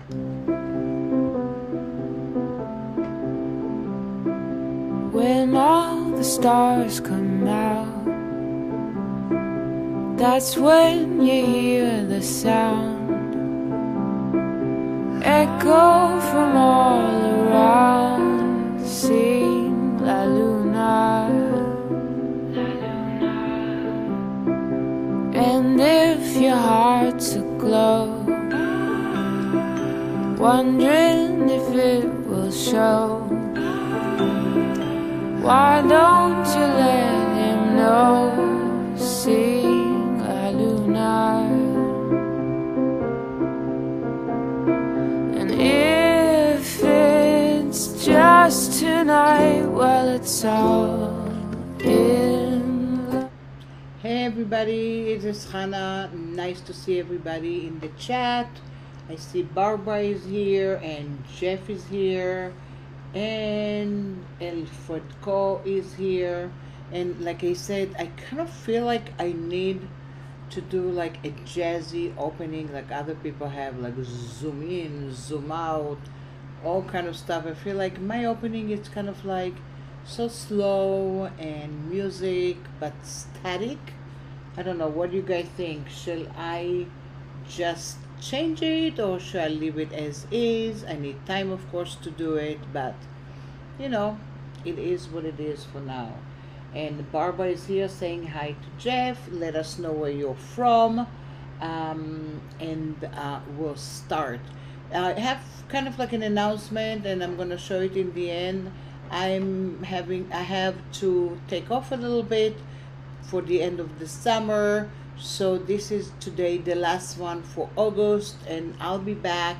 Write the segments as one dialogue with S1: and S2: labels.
S1: When all the stars come out, that's when you hear the sound echo from all around. Sing La Luna. And if your heart's aglow, wondering if it will show, why don't you let him know? Sing La Luna. And if it's just tonight, well, it's all in love.
S2: Hey everybody, it is Hannah. Nice to see everybody in the chat. I see Barbara is here and Jeff is here and Elfredco is here. And like I said, I kind of feel like I need to do like a jazzy opening like other people have, like zoom in, zoom out, all kind of stuff. I feel like my opening is kind of like so slow and music but static. I don't know, what do you guys think? Shall I just change it or should I leave it as is? I need time of course to do it, but you know, it is what it is for now. And Barbara is here saying hi to Jeff. Let us know where you're from, and we'll start. I have kind of like an announcement and I'm gonna show it in the end. I have to take off a little bit for the end of the summer, so this is today the last one for August, and I'll be back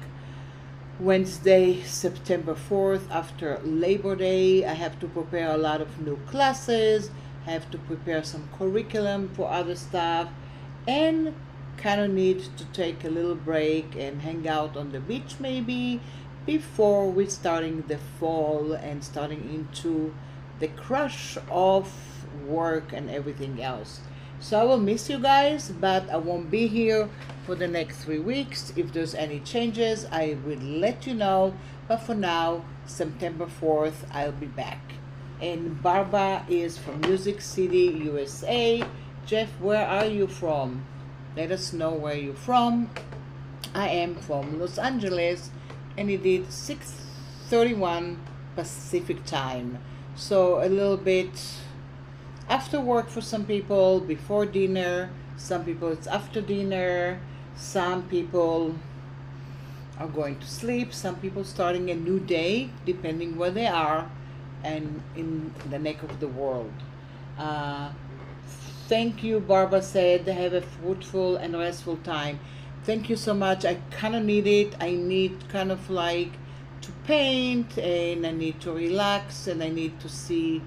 S2: Wednesday, September 4th after Labor Day. I have to prepare a lot of new classes, I have to prepare some curriculum for other stuff, and kind of need to take a little break and hang out on the beach maybe before we starting the fall and starting into the crush of work and everything else. So I will miss you guys, but I won't be here for the next 3 weeks. If there's any changes, I will let you know. But for now, September 4th, I'll be back. And Barbara is from Music City, USA. Jeff, where are you from? Let us know where you're from. I am from Los Angeles, and it is 6:31 Pacific time. So a little bit after work for some people, before dinner. Some people it's after dinner. Some people are going to sleep. Some people starting a new day, depending where they are and in the neck of the world. Thank you, Barbara said. Have a fruitful and restful time. Thank you so much. I kind of need it. I need kind of like to paint, and I need to relax, and I need to see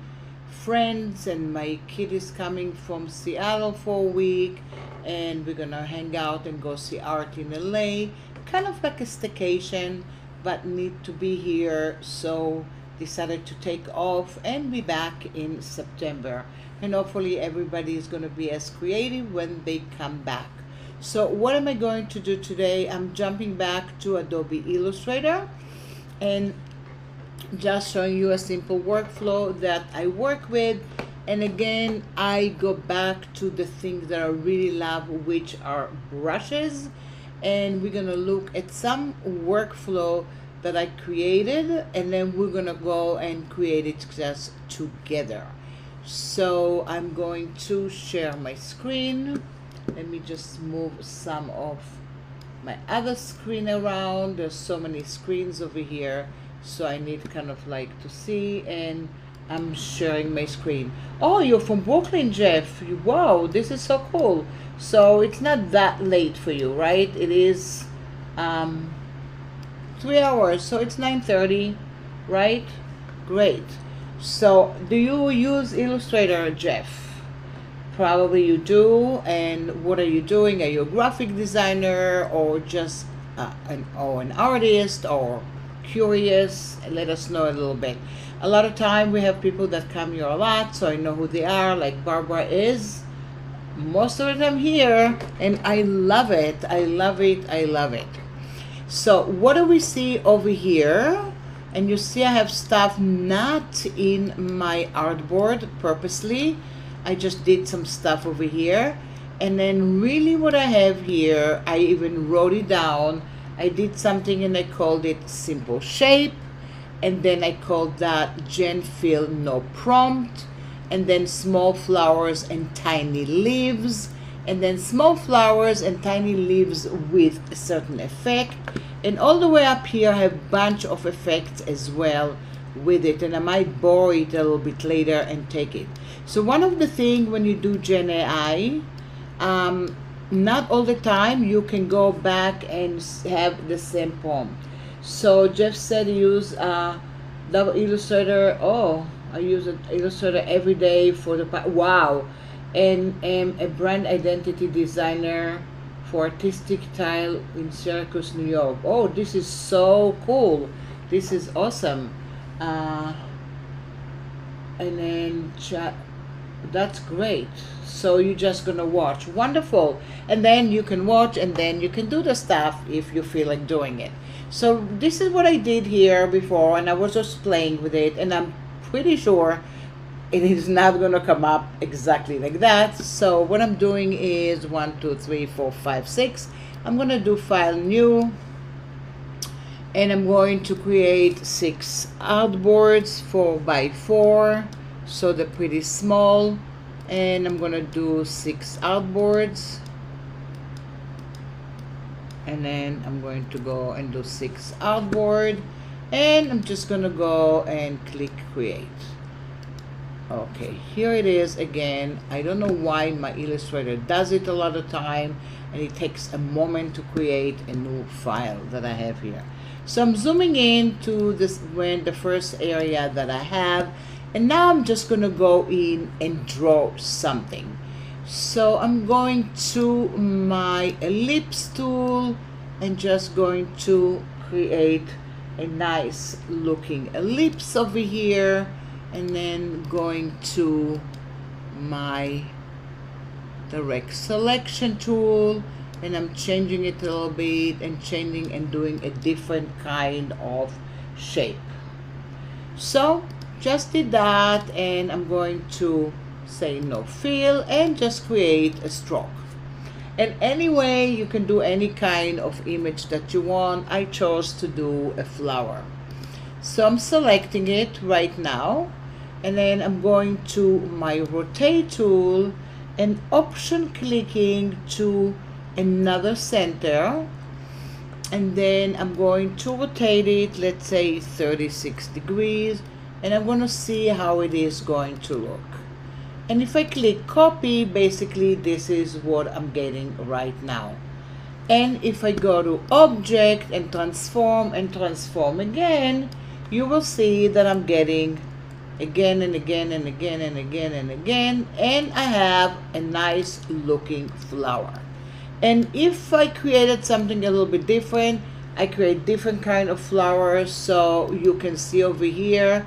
S2: friends, and my kid is coming from Seattle for a week, and we're gonna hang out and go see art in LA, kind of like a staycation, but need to be here, so decided to take off and be back in September, and hopefully everybody is going to be as creative when they come back. So what am I going to do today? I'm jumping back to Adobe Illustrator and just showing you a simple workflow that I work with. And again, I go back to the things that I really love, which are brushes. And we're gonna look at some workflow that I created, and then we're gonna go and create it just together. So I'm going to share my screen. Let me just move some of my other screen around. There's so many screens over here, so I need kind of like to see, and I'm sharing my screen. Oh, you're from Brooklyn, Jeff. Wow, this is so cool. So it's not that late for you, right? It is 3 hours, so it's 9:30, right? Great. So do you use Illustrator, Jeff? Probably you do. And what are you doing? Are you a graphic designer, or just an artist, or curious? Let us know a little bit. A lot of time we have people that come here a lot, so I know who they are, like Barbara is most of the time here, and I love it. I love it. I love it. So what do we see over here? And you see I have stuff not in my artboard purposely. I just did some stuff over here. And then really what I have here, I even wrote it down. I did something and I called it simple shape. And then I called that Jen Fill no prompt. And then small flowers and tiny leaves. And then small flowers and tiny leaves with a certain effect. And all the way up here I have a bunch of effects as well with it, and I might borrow it a little bit later and take it. So one of the things when you do Gen AI, not all the time you can go back and have the same prompt. So Jeff said use Adobe Illustrator. Oh, I use Illustrator every day for the wow, and am a brand identity designer for artistic tile in Syracuse, New York. Oh, this is so cool. This is awesome. And then chat. That's great. So you're just gonna watch. Wonderful. And then you can watch and then you can do the stuff if you feel like doing it. So this is what I did here before, and I was just playing with it, and I'm pretty sure it is not going to come up exactly like that. So what I'm doing is 1 2 3 4 5 6. I'm going to do file new, and I'm going to create 6 artboards 4 by 4, so they're pretty small. And I'm going to do 6 artboards, and then I'm going to go and do 6 artboard, and I'm just going to go and click create. Okay, here it is again. I don't know why my Illustrator does it a lot of time, and it takes a moment to create a new file that I have here. So I'm zooming in to this the first area that I have, and now I'm just going to go in and draw something. So I'm going to my ellipse tool and just going to create a nice looking ellipse over here. And then going to my direct selection tool, and I'm changing it a little bit and changing and doing a different kind of shape. So just did that, and I'm going to say no fill and just create a stroke. And anyway, you can do any kind of image that you want. I chose to do a flower. So I'm selecting it right now, and then I'm going to my rotate tool and option clicking to another center, and then I'm going to rotate it, let's say 36 degrees, and I'm going to see how it is going to look. And if I click copy, basically this is what I'm getting right now. And if I go to object and transform again, you will see that I'm getting again and again and again and again and again, and I have a nice looking flower. And if I created something a little bit different, I create different kind of flowers. So you can see over here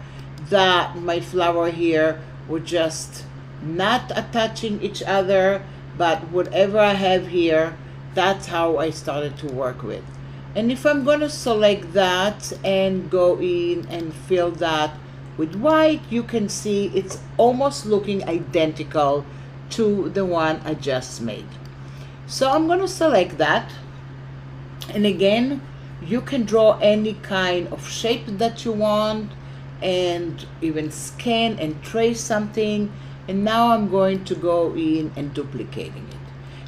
S2: that my flower here were just not attaching each other, but whatever I have here, that's how I started to work with. And if I'm going to select that and go in and fill that with white, you can see it's almost looking identical to the one I just made. So I'm going to select that, and again, you can draw any kind of shape that you want, and even scan and trace something. And now I'm going to go in and duplicating it.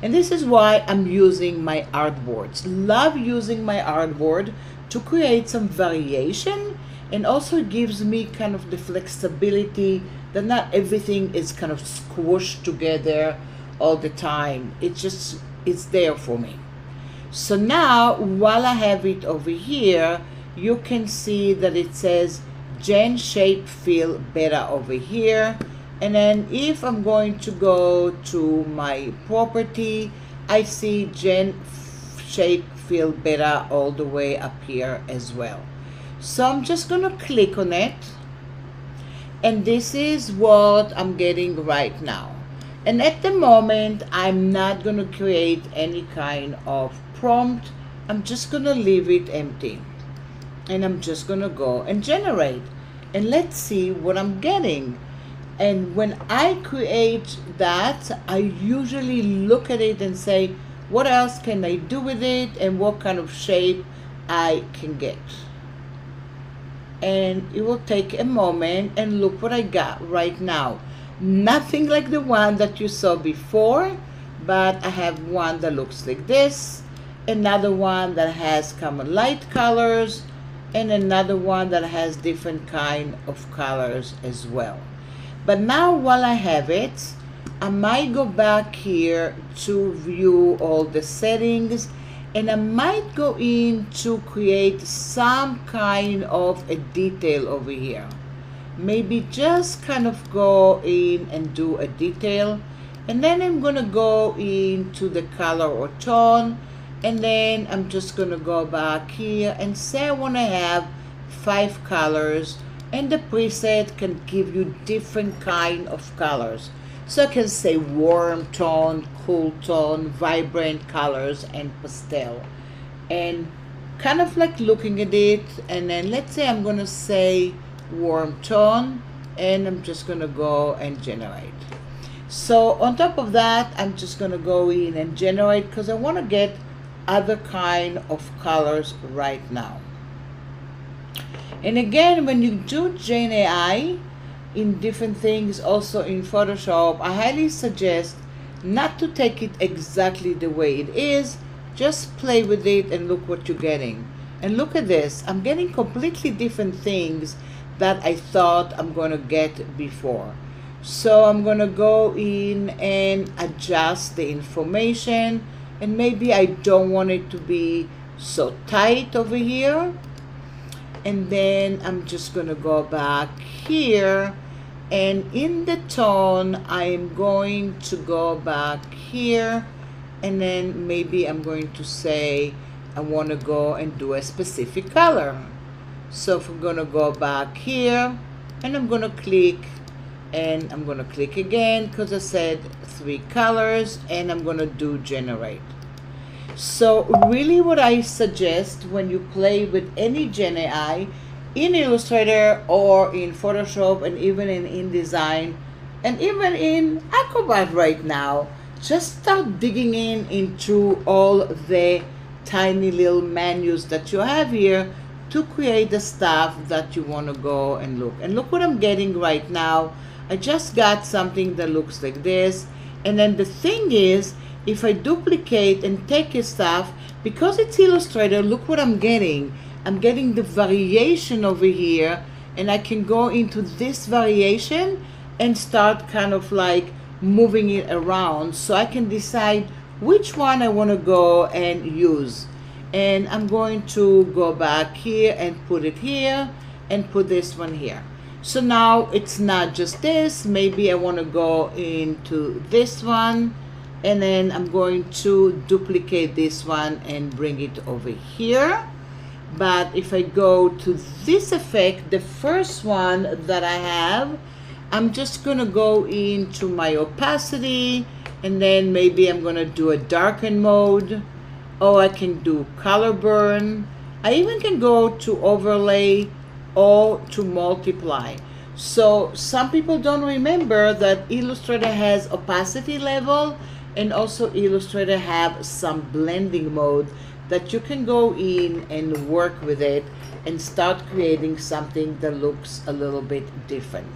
S2: And this is why I'm using my artboards. Love using my artboard to create some variation, and also gives me kind of the flexibility that not everything is kind of squished together all the time. It's there for me. So now, while I have it over here, you can see that it says Gen Shape Feel Better over here. And then if I'm going to go to my property, I see Gen Shape Feel Better all the way up here as well. So I'm just going to click on it, and this is what I'm getting right now. And at the moment, I'm not going to create any kind of prompt I'm just gonna leave it empty, and I'm just gonna go and generate, and let's see what I'm getting. And when I create that, I usually look at it and say, what else can I do with it and what kind of shape I can get. And it will take a moment, and look what I got right now. Nothing like the one that you saw before, but I have one that looks like this, another one that has common light colors, and another one that has different kind of colors as well. But now while I have it, I might go back here to view all the settings, and I might go in to create some kind of a detail over here. Maybe just kind of go in and do a detail, and then I'm gonna go into the color or tone, and then I'm just gonna go back here and say I wanna have 5 colors, and the preset can give you different kind of colors. So I can say warm tone, cool tone, vibrant colors, and pastel. And kind of like looking at it, and then let's say I'm gonna say warm tone, and I'm just gonna go and generate. So on top of that, I'm just gonna go in and generate because I wanna get other kind of colors right now. And again, when you do Gen AI in different things, also in Photoshop, I highly suggest not to take it exactly the way it is. Just play with it and look what you're getting. And look at this. I'm getting completely different things that I thought I'm going to get before. So I'm going to go in and adjust the information. And maybe I don't want it to be so tight over here. And then I'm just going to go back here, and in the tone I'm going to go back here, and then maybe I'm going to say I want to go and do a specific color. So if I'm going to go back here, and I'm going to click, and I'm going to click again because I said 3 colors, and I'm going to do generate. So really what I suggest when you play with any Gen AI in Illustrator or in Photoshop, and even in InDesign, and even in Acrobat right now, just start digging into all the tiny little menus that you have here to create the stuff that you want to go and look. And look what I'm getting right now. I just got something that looks like this. And then the thing is, if I duplicate and take his stuff, because it's Illustrator, look what I'm getting. I'm getting the variation over here, and I can go into this variation and start kind of like moving it around so I can decide which one I want to go and use. And I'm going to go back here and put it here and put this one here. So now it's not just this. Maybe I want to go into this one, and then I'm going to duplicate this one and bring it over here. But if I go to this effect, the first one that I have, I'm just gonna go into my opacity, and then maybe I'm gonna do a darken mode, or I can do color burn. I even can go to overlay or to multiply. So some people don't remember that Illustrator has opacity level, and also Illustrator have some blending mode that you can go in and work with it and start creating something that looks a little bit different.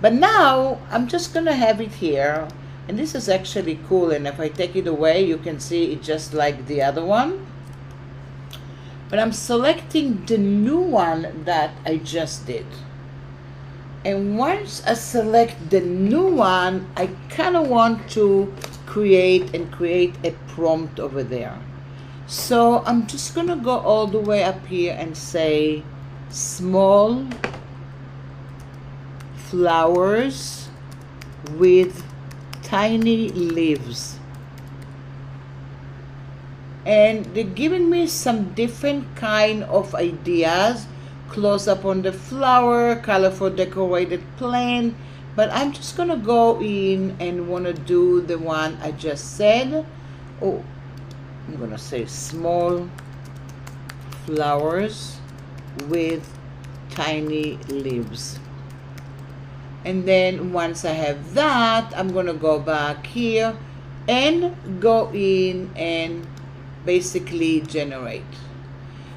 S2: But now I'm just gonna have it here, and this is actually cool, and if I take it away you can see it just like the other one. But I'm selecting the new one that I just did. And once I select the new one, I kind of want to create a prompt over there. So I'm just gonna go all the way up here and say small flowers with tiny leaves. And they're giving me some different kind of ideas. Close up on the flower, colorful decorated plant, but I'm just gonna go in and wanna do the one I just said. Oh, I'm gonna say small flowers with tiny leaves. And then once I have that, I'm gonna go back here and go in and basically generate.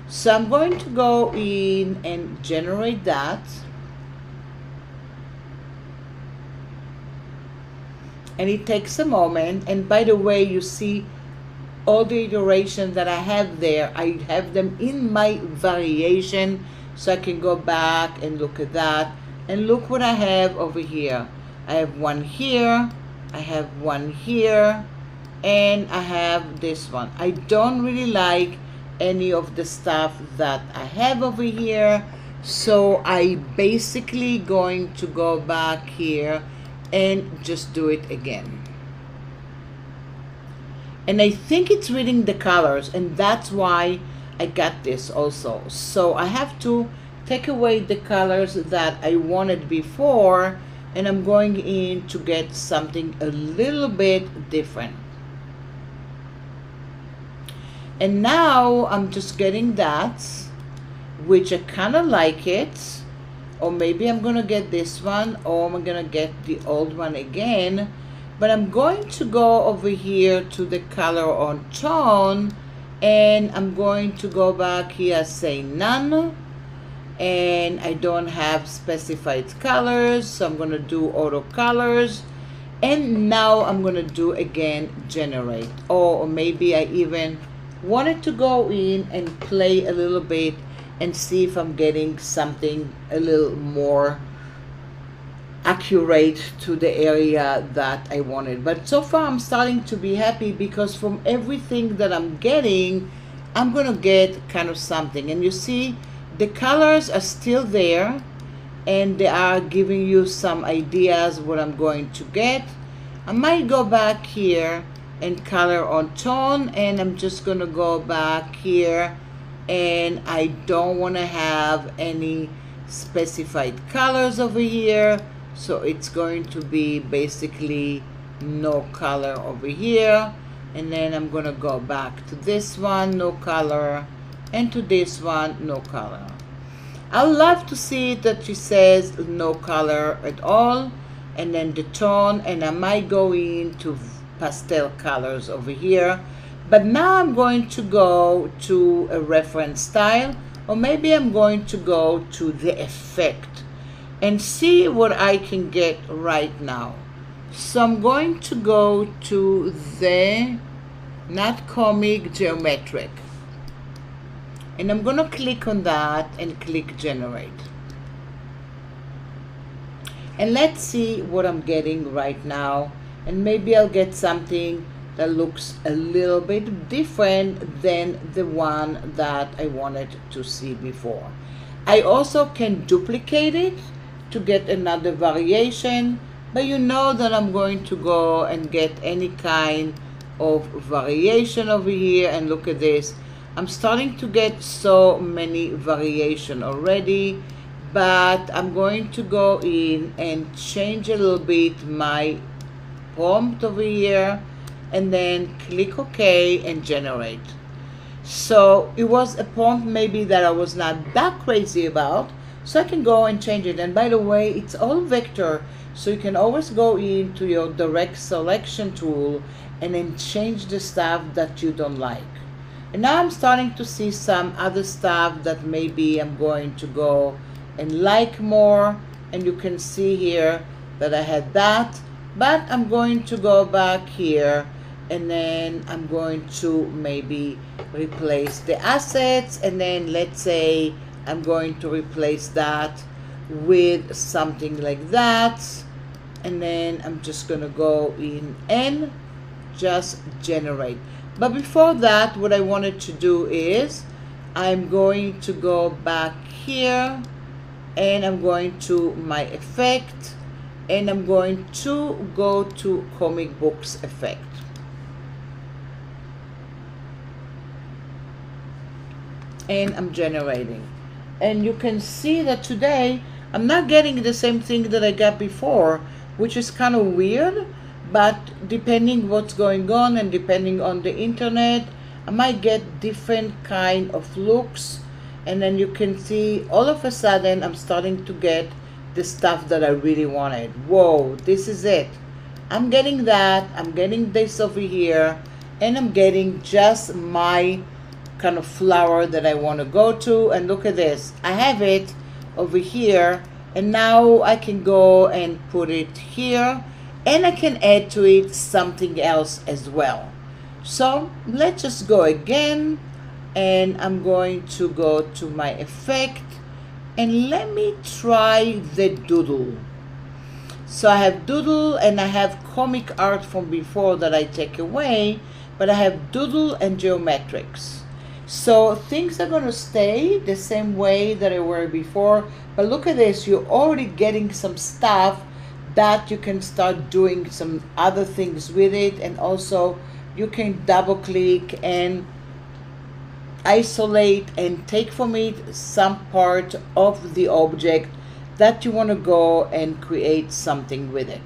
S2: So I'm going to go in and generate that. And it takes a moment. And by the way, you see all the iterations that I have there, I have them in my variation, so I can go back and look at that. And look what I have over here. I have one here, I have one here, and I have this one. I don't really like any of the stuff that I have over here, so I basically going to go back here and just do it again. And I think it's reading the colors, and that's why I got this also. So I have to take away the colors that I wanted before, and I'm going in to get something a little bit different. And now I'm just getting that, which I kind of like it. Or maybe I'm gonna get this one, or I'm gonna get the old one again. But I'm going to go over here to the color on tone, and I'm going to go back here, say none, and I don't have specified colors, so I'm going to do auto colors. And now I'm going to do again generate, or maybe I even wanted to go in and play a little bit and see if I'm getting something a little more accurate to the area that I wanted. But so far I'm starting to be happy, because from everything that I'm getting, I'm gonna get kind of something. And you see the colors are still there, and they are giving you some ideas what I'm going to get. I might go back here and color on tone, and I'm just gonna go back here, and I don't want to have any specified colors over here, so it's going to be basically no color over here. And then I'm gonna go back to this one, no color, and to this one, no color. I love to see that she says no color at all, and then the tone, and I might go into pastel colors over here. But now I'm going to go to a reference style, or maybe I'm going to go to the effect and see what I can get right now. So I'm going to go to the not comic, geometric, and I'm going to click on that and click generate. And let's see what I'm getting right now, and maybe I'll get something that looks a little bit different than the one that I wanted to see before. I also can duplicate it to get another variation, but you know that I'm going to go and get any kind of variation over here. And look at this, I'm starting to get so many variation already, but I'm going to go in and change a little bit my prompt over here, and then click OK and generate. So it was a prompt maybe that I was not that crazy about, so I can go and change it. And by the way, it's all vector, so you can always go into your direct selection tool and then change the stuff that you don't like. And now I'm starting to see some other stuff that maybe I'm going to go and like more, and you can see here that I had that, but I'm going to go back here, and then I'm going to maybe replace the assets, and then let's say I'm going to replace that with something like that, and then I'm just gonna go in and just generate. But before that, what I wanted to do is I'm going to go back here, and I'm going to my effect, and I'm going to go to comic books effect. And I'm generating, and you can see that today I'm not getting the same thing that I got before, which is kind of weird, but depending what's going on and depending on the internet, I might get different kind of looks. And then you can see all of a sudden I'm starting to get the stuff that I really wanted. Whoa, this is it. I'm getting that, I'm getting this over here, and I'm getting just my kind of flower that I want to go to. And look at this, I have it over here, and now I can go and put it here, and I can add to it something else as well. So let's just go again, and I'm going to go to my effect, and let me try the doodle. So I have doodle and I have comic art from before that I take away, but I have doodle and geometrics. So things are going to stay the same way that they were before, but look at this, you're already getting some stuff that you can start doing some other things with it, and also you can double click and isolate and take from it some part of the object that you want to go and create something with it.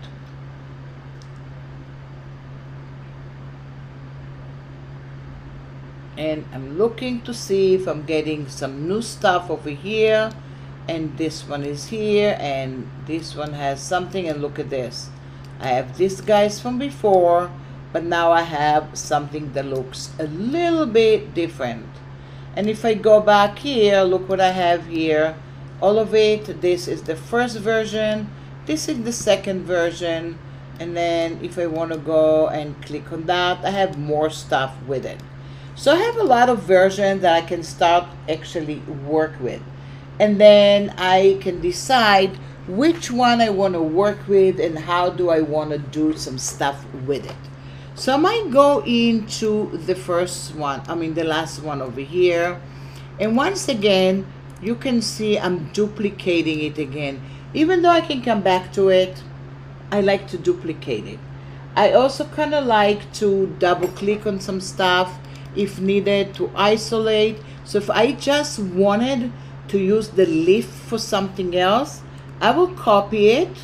S2: And I'm looking to see if I'm getting some new stuff over here, and this one is here, and this one has something, and look at this. I have these guys from before, but now I have something that looks a little bit different. And if I go back here, look what I have here. All of it, this is the first version, this is the second version, and then if I want to go and click on that, I have more stuff with it. So I have a lot of versions that I can start actually work with, and then I can decide which one I want to work with and how do I want to do some stuff with it. So I might go into the first one, the last one over here, and once again you can see I'm duplicating it again. Even though I can come back to it, I like to duplicate it. I also kind of like to double click on some stuff if needed to isolate. So if I just wanted to use the leaf for something else, I will copy it,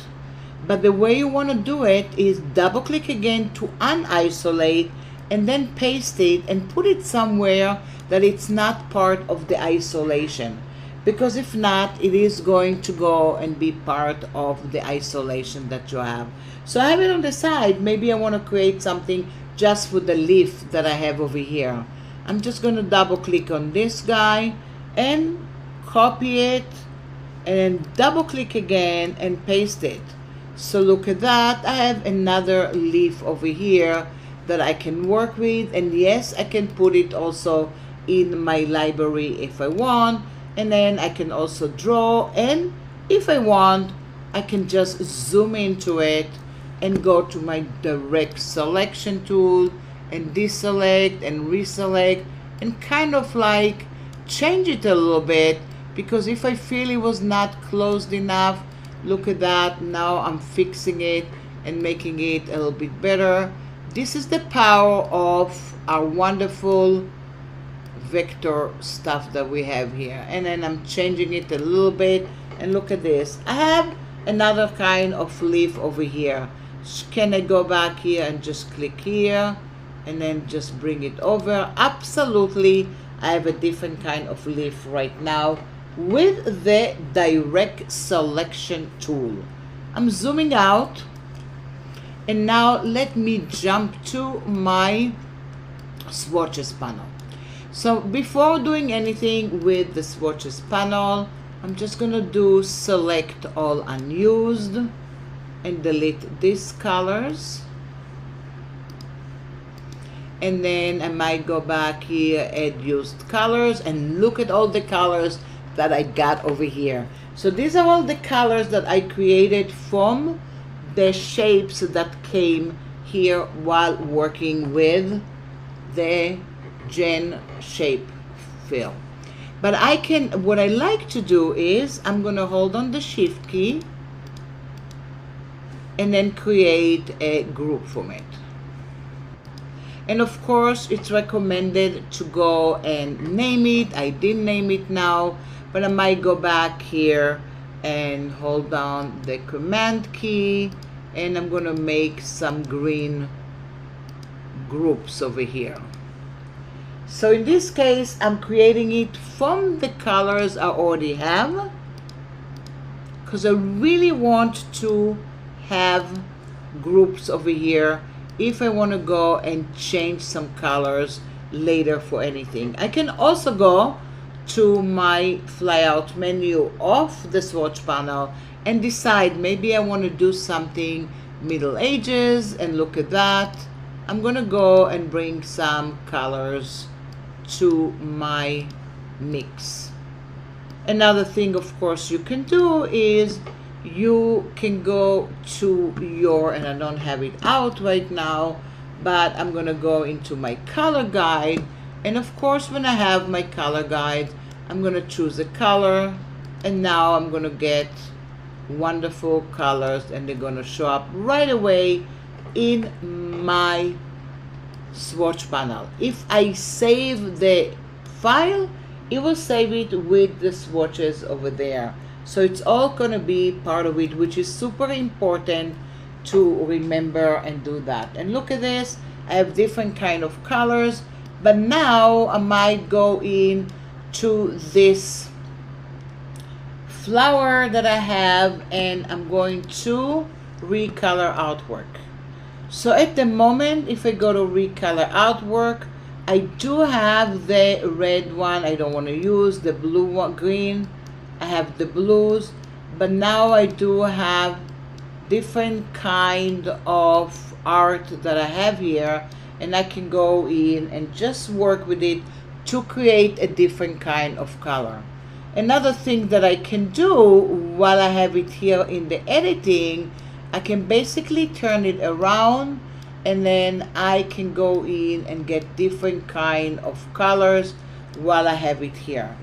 S2: but the way you want to do it is double click again to unisolate, and then paste it and put it somewhere that it's not part of the isolation, because if not, it is going to go and be part of the isolation that you have. So I have it on the side. Maybe I want to create something just for the leaf that I have over here. I'm just going to double click on this guy and copy it, and then double click again and paste it. So look at that, I have another leaf over here that I can work with, and yes, I can put it also in my library if I want, and then I can also draw, and if I want, I can just zoom into it and go to my direct selection tool and deselect and reselect and kind of like change it a little bit, because if I feel it was not closed enough, look at that, now I'm fixing it and making it a little bit better. This is the power of our wonderful vector stuff that we have here. And then I'm changing it a little bit, and look at this, I have another kind of leaf over here. Can I go back here and just click here and then just bring it over? Absolutely, I have a different kind of leaf right now with the direct selection tool. I'm zooming out, and now let me jump to my swatches panel. So before doing anything with the swatches panel, I'm just gonna do select all unused and delete these colors, and then I might go back here, add used colors, and look at all the colors that I got over here. So these are all the colors that I created from the shapes that came here while working with the Gen shape fill. But I can, what I like to do is I'm gonna hold on the shift key and then create a group from it. And of course, it's recommended to go and name it. I didn't name it now, but I might go back here and hold down the command key, and I'm gonna make some green groups over here. So in this case, I'm creating it from the colors I already have, because I really want to have groups over here if I want to go and change some colors later for anything. I can also go to my flyout menu of the swatch panel and decide maybe I want to do something Middle Ages, and look at that. I'm gonna go and bring some colors to my mix. Another thing, of course, you can do is you can go to your, and I don't have it out right now, but I'm gonna go into my color guide, and of course when I have my color guide, I'm gonna choose a color, and now I'm gonna get wonderful colors, and they're gonna show up right away in my swatch panel. If I save the file, it will save it with the swatches over there. So it's all gonna be part of it, which is super important to remember and do that. And look at this, I have different kind of colors, but now I might go in to this flower that I have, and I'm going to recolor artwork. So at the moment, if I go to recolor artwork, I do have the red one I don't want to use, the blue one, green, I have the blues, but now I do have different kind of art that I have here, and I can go in and just work with it to create a different kind of color. Another thing that I can do while I have it here in the editing, I can basically turn it around, and then I can go in and get different kind of colors while I have it here.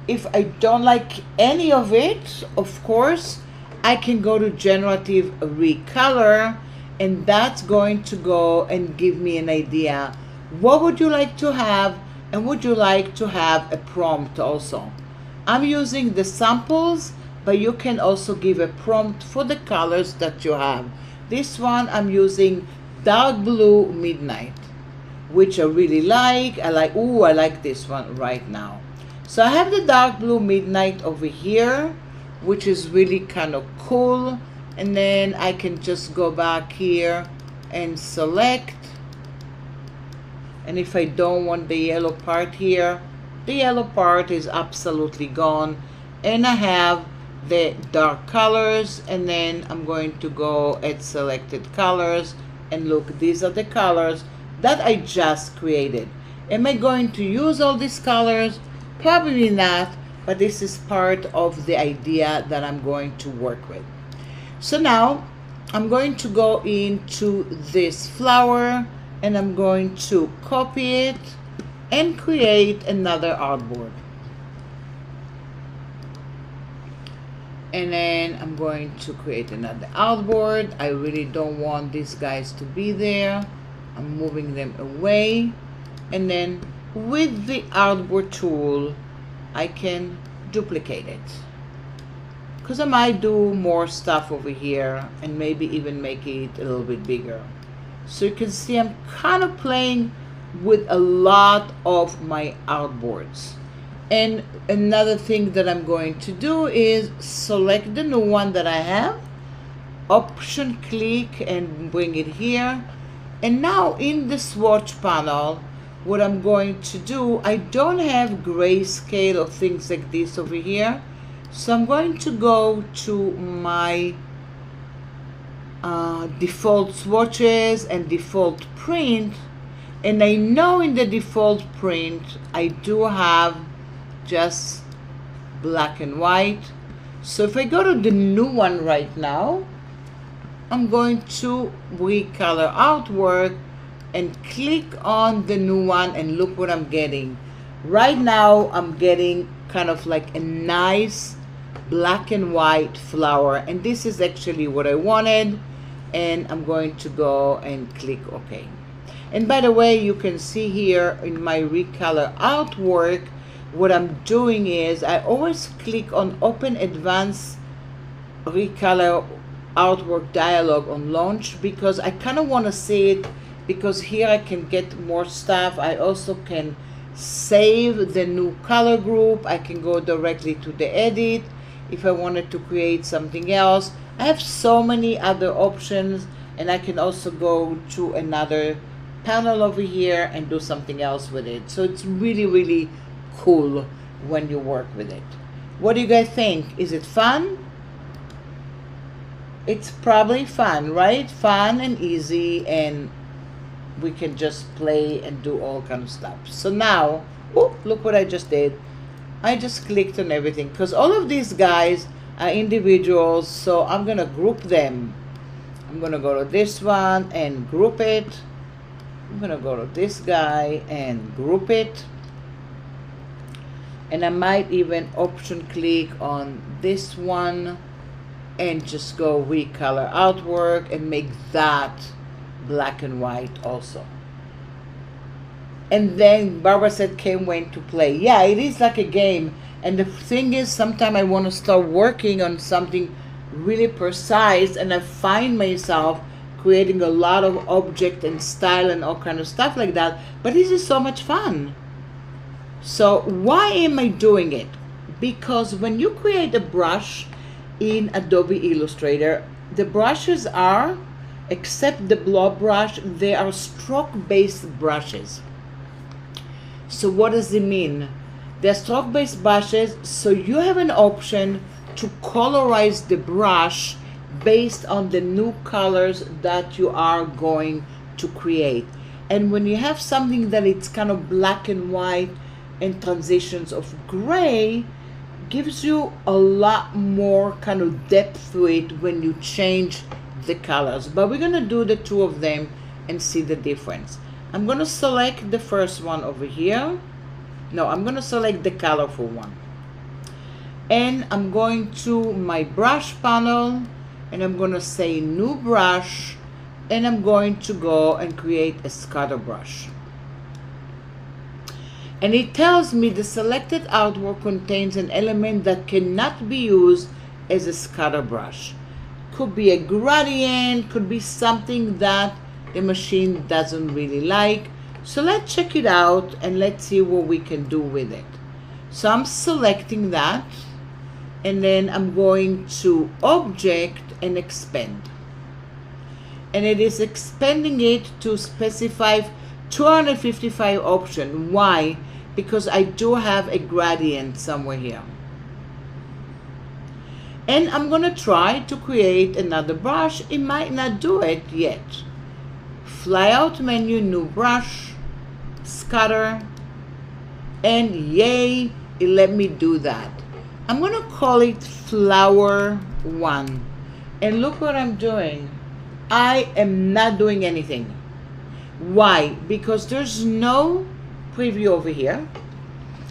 S2: If I don't like any of it, of course, I can go to generative recolor, and that's going to go and give me an idea. What would you like to have, and would you like to have a prompt also? I'm using the samples, but you can also give a prompt for the colors that you have. This one I'm using dark blue midnight, which I really like. I like this one right now. So I have the dark blue midnight over here, which is really kind of cool. And then I can just go back here and select. And if I don't want the yellow part here, the yellow part is absolutely gone. And I have the dark colors, and then I'm going to go at selected colors, and look, these are the colors that I just created. Am I going to use all these colors? Probably not, but this is part of the idea that I'm going to work with. So now I'm going to go into this flower, and I'm going to copy it and create another artboard. And then I'm going to create another artboard. I really don't want these guys to be there. I'm moving them away. And then with the artboard tool, I can duplicate it, because I might do more stuff over here and maybe even make it a little bit bigger. So you can see I'm kind of playing with a lot of my artboards. And another thing that I'm going to do is select the new one that I have, option click and bring it here. And now in the swatch panel, what I'm going to do, I don't have grayscale or things like this over here. So I'm going to go to my default swatches and default print. And I know in the default print, I do have just black and white. So if I go to the new one right now, I'm going to recolor artwork and click on the new one, and look what I'm getting. Right now I'm getting kind of like a nice black and white flower, and this is actually what I wanted. And I'm going to go and click OK. And by the way, you can see here in my recolor artwork, what I'm doing is I always click on Open Advanced Recolor Artwork dialog on launch, because I kind of want to see it, because here I can get more stuff. I also can save the new color group. I can go directly to the edit if I wanted to create something else. I have so many other options, and I can also go to another panel over here and do something else with it. So it's really, really cool when you work with it. What do you guys think? Is it fun? It's probably fun, right? Fun and easy, and we can just play and do all kind of stuff. So now, look what I just did. I just clicked on everything because all of these guys are individuals, so I'm gonna group them. I'm gonna go to this one and group it. I'm gonna go to this guy and group it. And I might even option click on this one and just go recolor artwork and make that black and white also. And then Barbara said, can't wait to play. Yeah, it is like a game. And the thing is, sometimes I want to start working on something really precise, and I find myself creating a lot of object and style and all kind of stuff like that. But this is so much fun. So why am I doing it? Because when you create a brush in Adobe Illustrator, the brushes are, except the blob brush, they are stroke-based brushes. So what does it mean? They're stroke-based brushes, so you have an option to colorize the brush based on the new colors that you are going to create. And when you have something that it's kind of black and white and transitions of gray, gives you a lot more kind of depth to it when you change the colors. But we're gonna do the two of them and see the difference. I'm gonna select the first one over here. No, I'm gonna select the colorful one. And I'm going to my brush panel, and I'm gonna say new brush, and I'm going to go and create a scatter brush. And it tells me the selected artwork contains an element that cannot be used as a scatter brush. Could be a gradient, could be something that the machine doesn't really like. So let's check it out and let's see what we can do with it. So I'm selecting that, and then I'm going to Object and Expand. And it is expanding it to specify 255 option. Why? Because I do have a gradient somewhere here. And I'm gonna try to create another brush. It might not do it yet. Flyout menu, new brush, scatter, and yay, it let me do that. I'm gonna call it flower 1. And look what I'm doing. I am not doing anything. Why? Because there's no preview over here,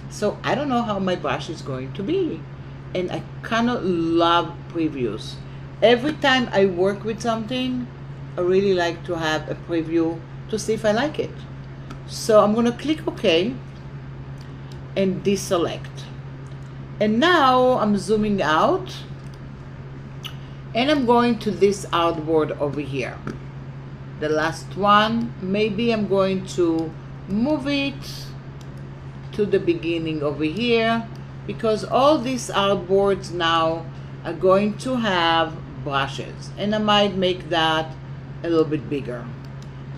S2: so I don't know how my brush is going to be, and I kind of love previews. Every time I work with something, I really like to have a preview to see if I like it. So I'm going to click OK and deselect, and now I'm zooming out, and I'm going to this artboard over here, the last one. Maybe I'm going to move it to the beginning over here, because all these artboards now are going to have brushes, and I might make that a little bit bigger.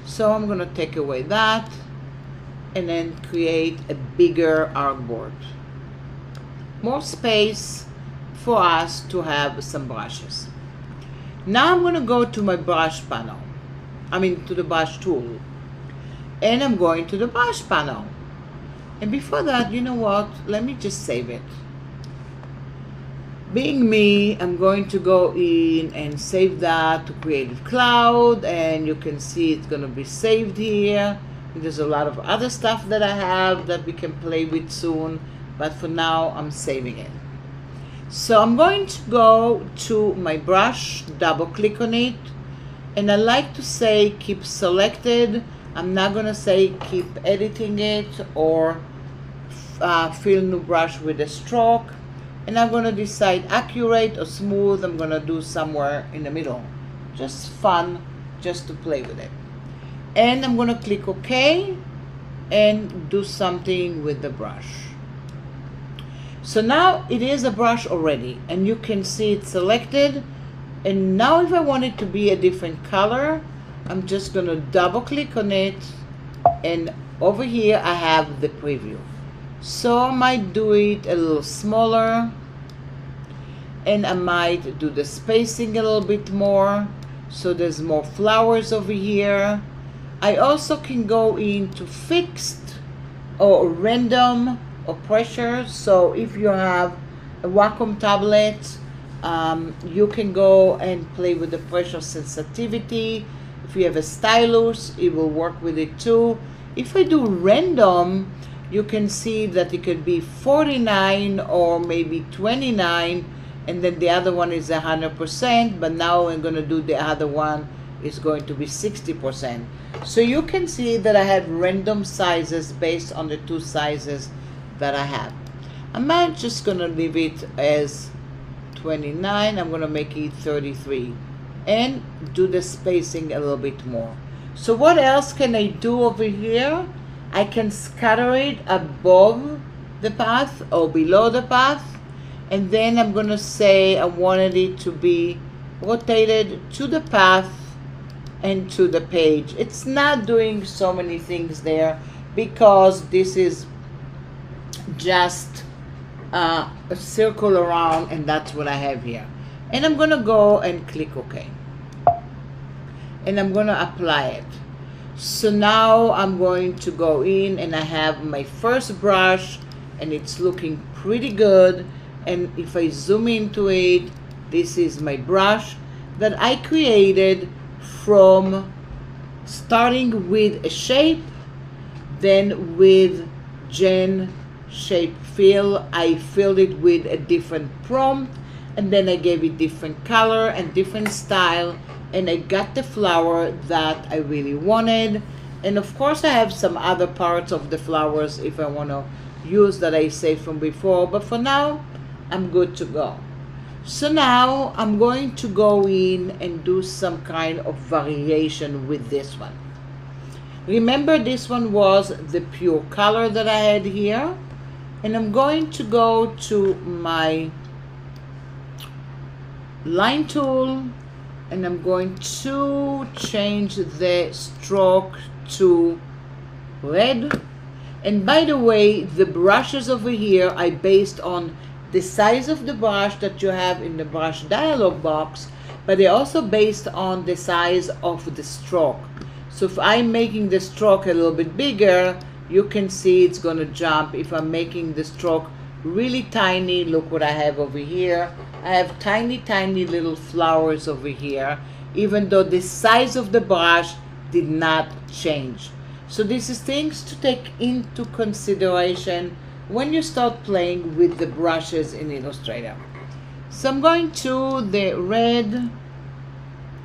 S2: So I'm going to take away that and then create a bigger artboard. More space for us to have some brushes. Now I'm going to go to my brush panel. To the brush tool. And I'm going to the brush panel. And before that, you know what? Let me just save it. Being me, I'm going to go in and save that to Creative Cloud, and you can see it's going to be saved here. There's a lot of other stuff that I have that we can play with soon, but for now I'm saving it. So I'm going to go to my brush, double click on it, and I like to say keep selected. I'm not going to say keep editing it or fill new brush with a stroke. And I'm going to decide accurate or smooth. I'm going to do somewhere in the middle. Just fun, just to play with it. And I'm going to click OK. and do something with the brush. So now it is a brush already, and you can see it selected. And now if I want it to be a different color, I'm just going to double click on it, and over here I have the preview. So I might do it a little smaller, and I might do the spacing a little bit more so there's more flowers over here. I also can go into fixed or random or pressure. So if you have a Wacom tablet, you can go and play with the pressure sensitivity. If you have a stylus, it will work with it too. If I do random, you can see that it could be 49 or maybe 29, and then the other one is 100%, but now I'm going to do the other one is going to be 60%. So you can see that I have random sizes based on the two sizes that I have. I'm not just going to leave it as 29. I'm going to make it 33 and do the spacing a little bit more. So what else can I do over here? I can scatter it above the path or below the path, and then I'm going to say I wanted it to be rotated to the path and to the page. It's not doing so many things there because this is just a circle around, and that's what I have here. And I'm going to go and click OK, and I'm going to apply it. So now I'm going to go in, and I have my first brush, and it's looking pretty good. And if I zoom into it, this is my brush that I created from starting with a shape, then with Gen shape fill. I filled it with a different prompt, and then I gave it different color and different style, and I got the flower that I really wanted. And of course I have some other parts of the flowers if I want to use that I saved from before, but for now I'm good to go. So now I'm going to go in and do some kind of variation with this one. Remember, this one was the pure color that I had here, and I'm going to go to my line tool, and I'm going to change the stroke to red. And by the way, the brushes over here I based on the size of the brush that you have in the brush dialog box, but they're also based on the size of the stroke. So if I'm making the stroke a little bit bigger, you can see it's going to jump. If I'm making the stroke really tiny, look what I have over here. I have tiny little flowers over here, even though the size of the brush did not change. So this is things to take into consideration when you start playing with the brushes in Illustrator. So I'm going to the red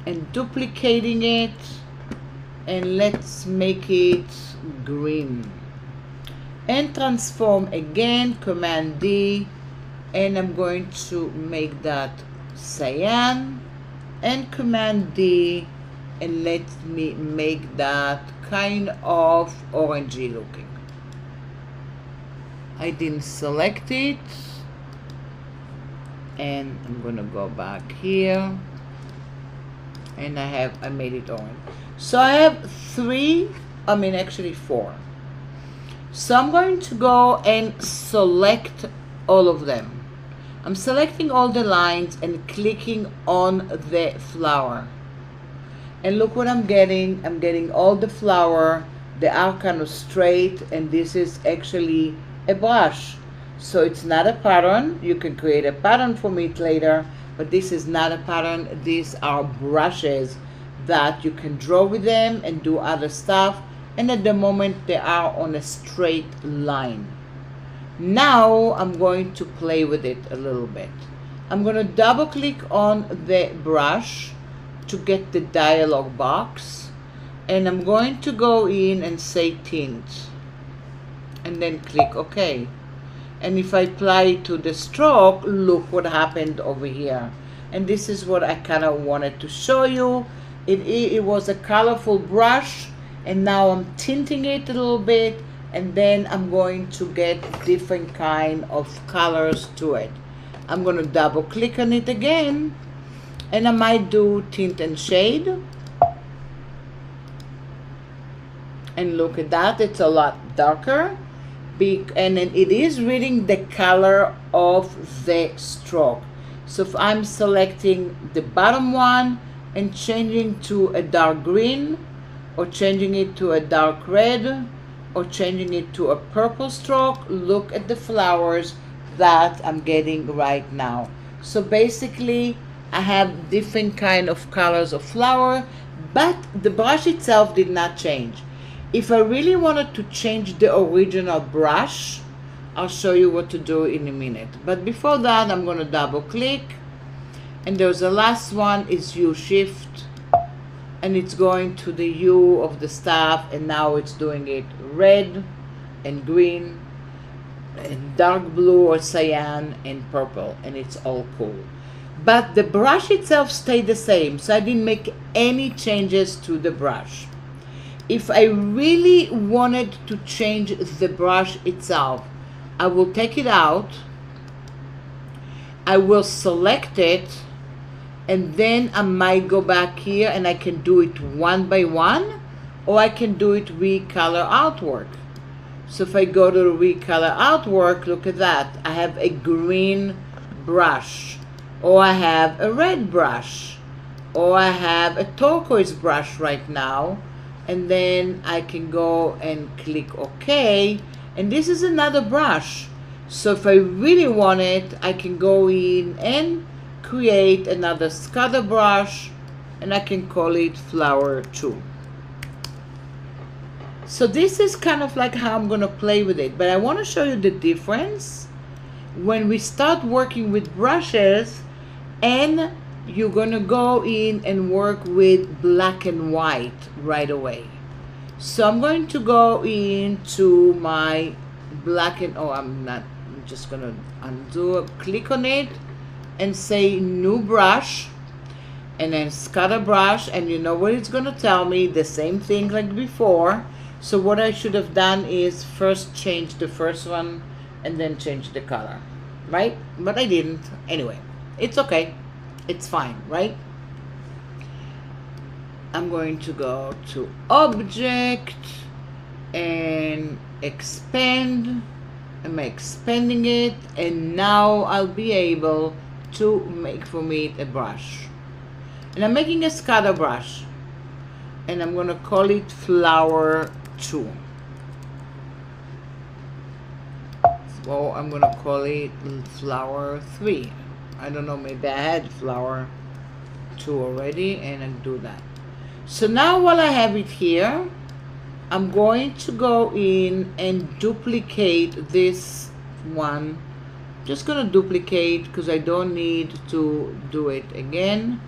S2: and duplicating it, and let's make it green. And transform again, Command D, and I'm going to make that cyan, and Command D, and let me make that kind of orangey looking. I didn't select it, and I'm gonna go back here, and I made it orange. So I have actually four. So I'm going to go and select all of them. I'm selecting all the lines and clicking on the flower. And look what I'm getting. I'm getting all the flower. They are kind of straight, and this is actually a brush. So it's not a pattern. You can create a pattern from it later, but this is not a pattern. These are brushes that you can draw with them and do other stuff, and at the moment they are on a straight line. Now I'm going to play with it a little bit. I'm going to double click on the brush to get the dialog box, and I'm going to go in and say tint, and then click OK. And if I apply it to the stroke, look what happened over here. And this is what I kind of wanted to show you. It was a colorful brush, and now I'm tinting it a little bit, and then I'm going to get different kind of colors to it. I'm going to double click on it again, and I might do tint and shade. And look at that, it's a lot darker. And then it is reading the color of the stroke. So if I'm selecting the bottom one and changing to a dark green, or changing it to a dark red, or changing it to a purple stroke, look at the flowers that I'm getting right now. So basically I have different kind of colors of flower, but the brush itself did not change. If I really wanted to change the original brush, I'll show you what to do in a minute. But before that, I'm going to double click, and there's the last one is U shift, and it's going to the hue of the staff, and now it's doing it red and green and dark blue or cyan and purple, and it's all cool. But the brush itself stayed the same, so I didn't make any changes to the brush. If I really wanted to change the brush itself, I will take it out, I will select it, and then I might go back here and I can do it one by one, or I can do it recolor outward. So if I go to recolor outward, look at that. I have a green brush, or I have a red brush, or I have a turquoise brush right now. And then I can go and click OK, and this is another brush. So if I really want it, I can go in and create another scatter brush, and I can call it flower 2. So this is kind of like how I'm going to play with it, but I want to show you the difference when we start working with brushes and you're gonna go in and work with black and white right away. So I'm going to go into my black and I'm just gonna undo it, click on it and say new brush, and then scatter brush, and you know what it's gonna tell me? The same thing like before. So what I should have done is first change the first one and then change the color, right? But I didn't. Anyway, it's okay. It's fine, right? I'm going to go to Object and Expand. I'm expanding it, and now I'll be able to make from it a brush. And I'm making a scatter brush, and I'm going to call it Flower 2. So I'm going to call it Flower 3. I don't know, maybe I had flower 2 already, and I do that. So now while I have it here, I'm going to go in and duplicate this one. Just gonna duplicate because I don't need to do it again.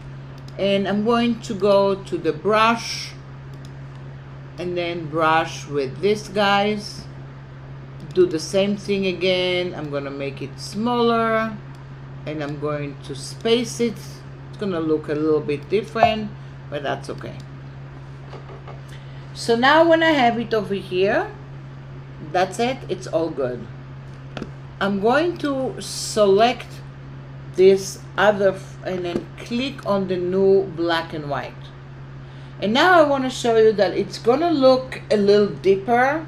S2: And I'm going to go to the brush and then brush with this, guys. Do the same thing again. I'm gonna make it smaller, and I'm going to space it. It's gonna look a little bit different, but that's okay. So now when I have it over here, that's it, it's all good. I'm going to select this other and then click on the new black and white. And now I want to show you that it's gonna look a little deeper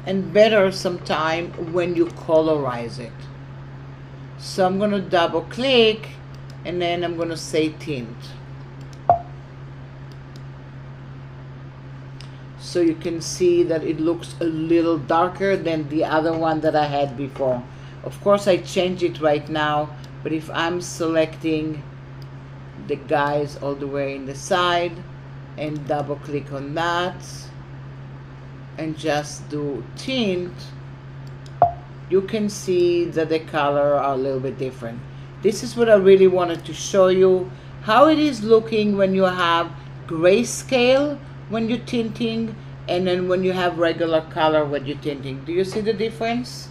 S2: and better sometime when you colorize it. So I'm going to double click, and then I'm going to say tint. So you can see that it looks a little darker than the other one that I had before. Of course I changed it right now, but if I'm selecting the guys all the way in the side and double click on that and just do tint, you can see that the color are a little bit different. This is what I really wanted to show you, how it is looking when you have grayscale when you're tinting, and then when you have regular color when you're tinting. Do you see the difference?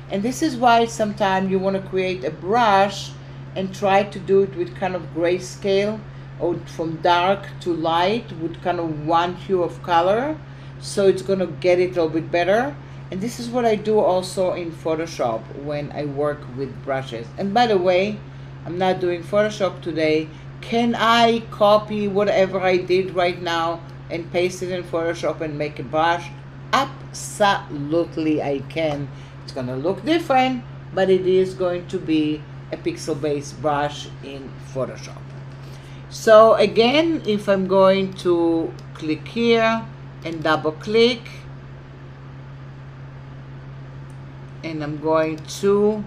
S2: And this is why sometimes you want to create a brush and try to do it with kind of grayscale, or from dark to light with kind of one hue of color, so it's going to get it a little bit better. And this is what I do also in Photoshop when I work with brushes. And by the way, I'm not doing Photoshop today. Can I copy whatever I did right now and paste it in Photoshop and make a brush? Absolutely I can. It's gonna look different, but it is going to be a pixel-based brush in Photoshop. So again, if I'm going to click here and double click, and I'm going to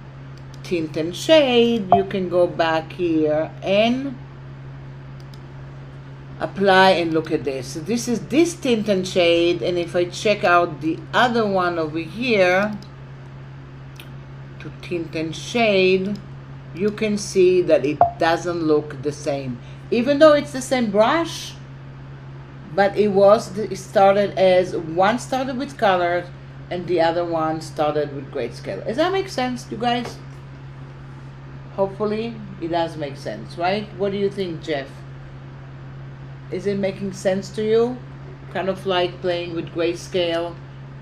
S2: tint and shade, you can go back here and apply, and look at this. So this is this tint and shade, and if I check out the other one over here to tint and shade, you can see that it doesn't look the same, even though it's the same brush. But it started as one started with colors and the other one started with grayscale. Does that make sense, you guys? Hopefully it does make sense, right? What do you think, Jeff? Is it making sense to you? Kind of like playing with grayscale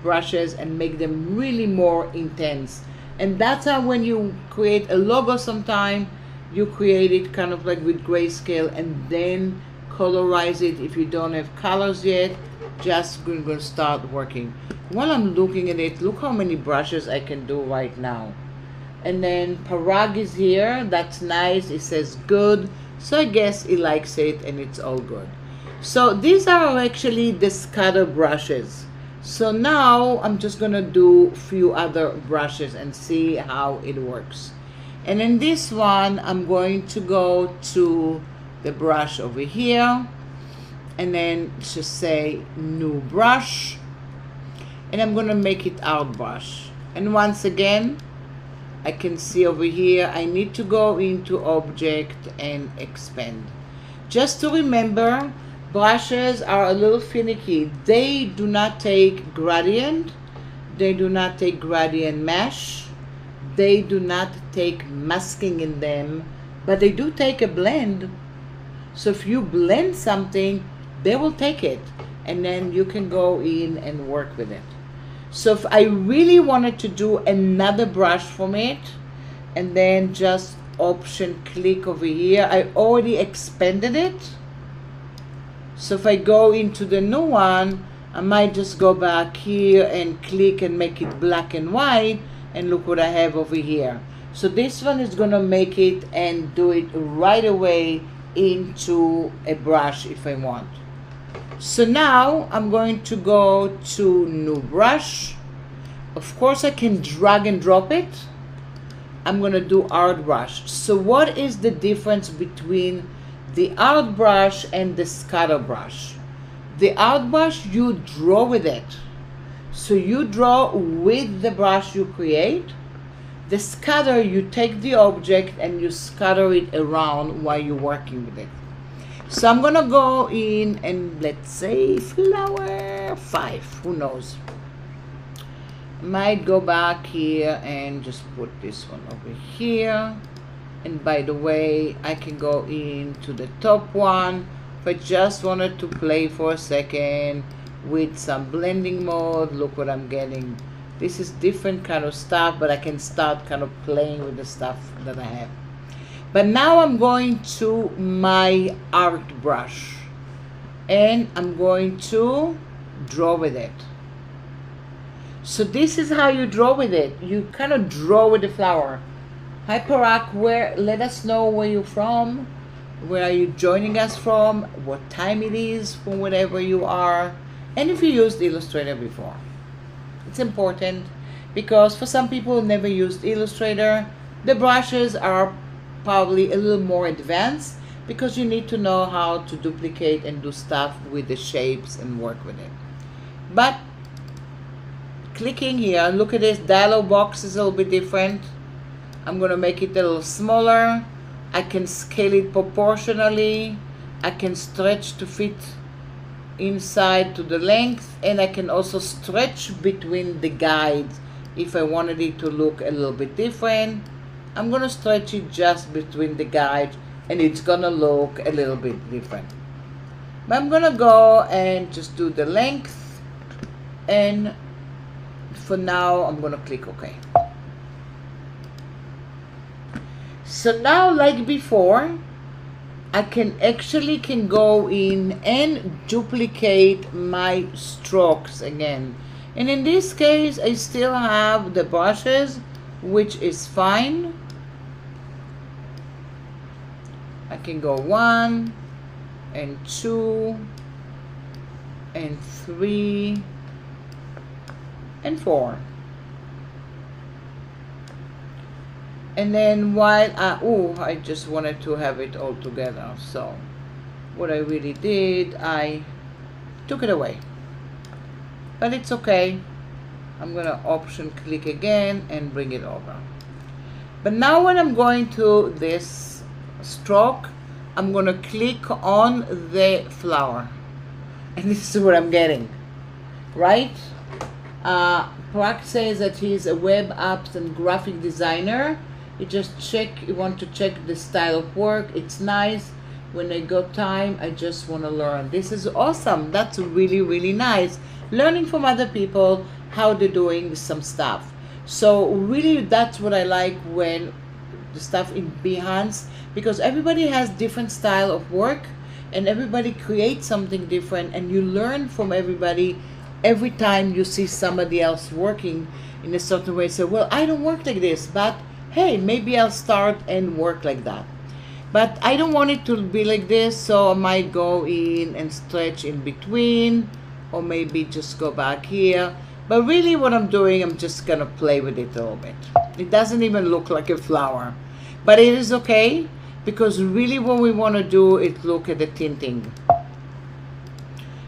S2: brushes and make them really more intense. And that's how when you create a logo sometime, you create it kind of like with grayscale and then colorize it. If you don't have colors yet, just going to start working. While I'm looking at it, look how many brushes I can do right now. And then Parag is here. That's nice. It says good. So I guess he likes it and it's all good. So these are actually the scatter brushes. So now I'm just going to do a few other brushes and see how it works. And in this one, I'm going to go to the brush over here and then just say new brush. And I'm going to make it out brush. And once again, I can see over here, I need to go into object and expand. Just to remember, brushes are a little finicky. They do not take gradient. They do not take gradient mesh. They do not take masking in them, but they do take a blend. So if you blend something, they will take it. And then you can go in and work with it. So if I really wanted to do another brush from it, and then just option click over here, I already expanded it. So if I go into the new one, I might just go back here and click and make it black and white, and look what I have over here. So this one is gonna make it and do it right away into a brush if I want. So now I'm going to go to new brush. Of course I can drag and drop it. I'm going to do art brush. So what is the difference between the art brush and the scatter brush? The art brush, you draw with it. So you draw with the brush you create. The scatter, you take the object and you scatter it around while you're working with it. So I'm gonna go in and let's say flower 5, who knows. Might go back here and just put this one over here. And by the way, I can go into the top one if I just wanted to play for a second with some blending mode. Look what I'm getting. This is different kind of stuff, but I can start kind of playing with the stuff that I have. But now I'm going to my art brush and I'm going to draw with it. So this is how you draw with it. You kind of draw with the flower. Hi Parag, let us know where you're from. Where are you joining us from? What time it is from wherever you are. And if you used Illustrator before. It's important because for some people who never used Illustrator, the brushes are probably a little more advanced because you need to know how to duplicate and do stuff with the shapes and work with it. But clicking here, look at this dialog box is a little bit different. I'm going to make it a little smaller. I can scale it proportionally. I can stretch to fit inside to the length, and I can also stretch between the guides if I wanted it to look a little bit different. I'm going to stretch it just between the guides and it's going to look a little bit different. But I'm going to go and just do the length and for now I'm gonna click OK. So now, like before, I can go in and duplicate my strokes again. And in this case, I still have the brushes, which is fine. I can go 1 and 2 and 3 and 4. And then while I just wanted to have it all together, so what I really did, I took it away, but it's okay. I'm gonna option click again and bring it over. But now when I'm going to this stroke, I'm gonna click on the flower, and this is what I'm getting, right? Prak says that he's a web apps and graphic designer. You want to check the style of work. It's nice. When I got time, I just want to learn. This is awesome. That's really, really nice. Learning from other people how they're doing some stuff. So really, that's what I like when the stuff in Behance, because everybody has different style of work and everybody creates something different, and you learn from everybody every time you see somebody else working in a certain way. So, well, I don't work like this, but hey, maybe I'll start and work like that. But I don't want it to be like this, so I might go in and stretch in between, or maybe just go back here. But really what I'm doing, I'm just gonna play with it a little bit. It doesn't even look like a flower, but it is okay, because really what we want to do is look at the tinting.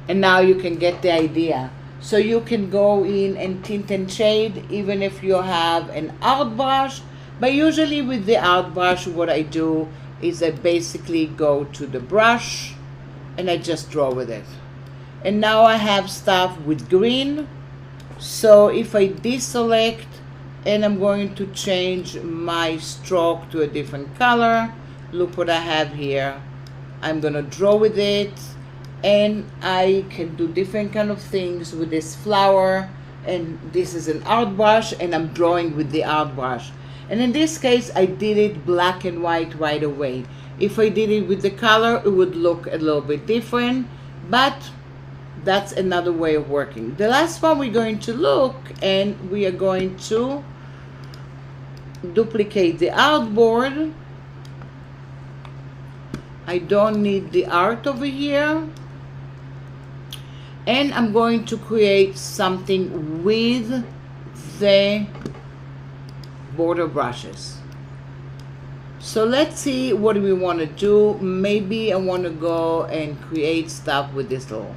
S2: And now you can get the idea. So you can go in and tint and shade even if you have an art brush. But usually with the art brush, what I do is I basically go to the brush and I just draw with it. And now I have stuff with green. So if I deselect and I'm going to change my stroke to a different color, look what I have here. I'm gonna draw with it, and I can do different kind of things with this flower. And this is an art brush, and I'm drawing with the art brush. And in this case, I did it black and white right away. If I did it with the color, it would look a little bit different, but that's another way of working. The last one we're going to look, and we are going to duplicate the artboard. I don't need the art over here. And I'm going to create something with the border brushes. So let's see what we want to do. Maybe I want to go and create stuff with this little.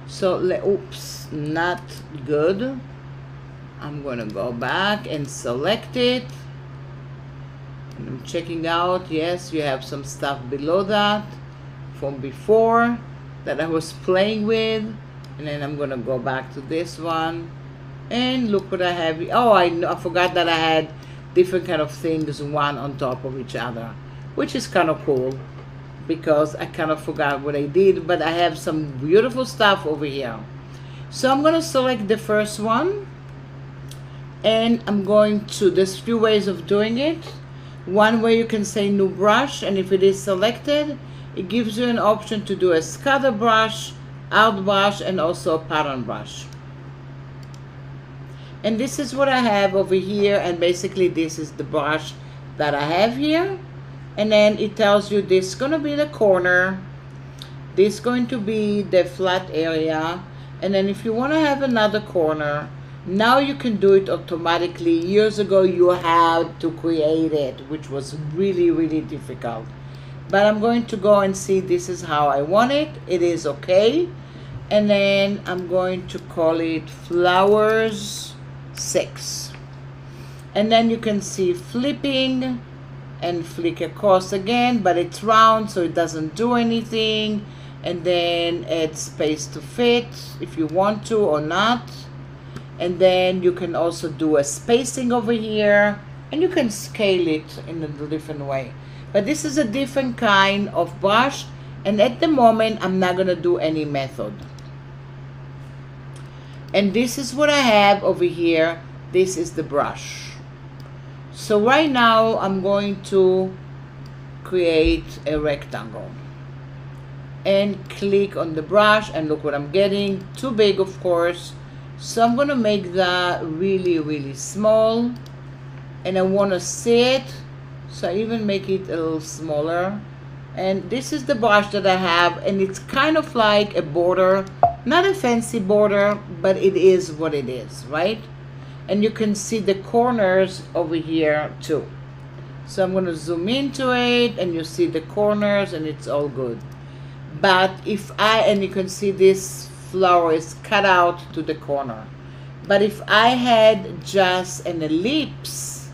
S2: So oops, not good. I'm going to go back and select it. And I'm checking out. Yes, you have some stuff below that from before that I was playing with. And then I'm going to go back to this one. And look what I have. Oh, I forgot that I had different kind of things, one on top of each other, which is kind of cool, because I kind of forgot what I did, but I have some beautiful stuff over here. So I'm going to select the first one, and I'm going to, there's few ways of doing it. One way you can say new brush, and if it is selected, it gives you an option to do a scatter brush, out brush, and also a pattern brush. And this is what I have over here, and basically this is the brush that I have here. And then it tells you this is going to be the corner, this is going to be the flat area, and then if you want to have another corner, now you can do it automatically. Years ago you had to create it, which was really, really difficult. But I'm going to go and see this is how I want it. It is okay. And then I'm going to call it flowers 6. And then you can see flipping and flick across again, but it's round, so it doesn't do anything. And then add space to fit if you want to or not. And then you can also do a spacing over here, and you can scale it in a different way. But this is a different kind of brush, and at the moment I'm not going to do any method. And this is what I have over here. This is the brush. So right now I'm going to create a rectangle and click on the brush, and look what I'm getting. Too big, of course. So I'm gonna make that really small, and I want to see it, so I even make it a little smaller. And this is the brush that I have, and it's kind of like a border, not a fancy border, but it is what it is, right? And you can see the corners over here too. So I'm going to zoom into it, and you see the corners, and it's all good. But and you can see this flower is cut out to the corner. But if I had just an ellipse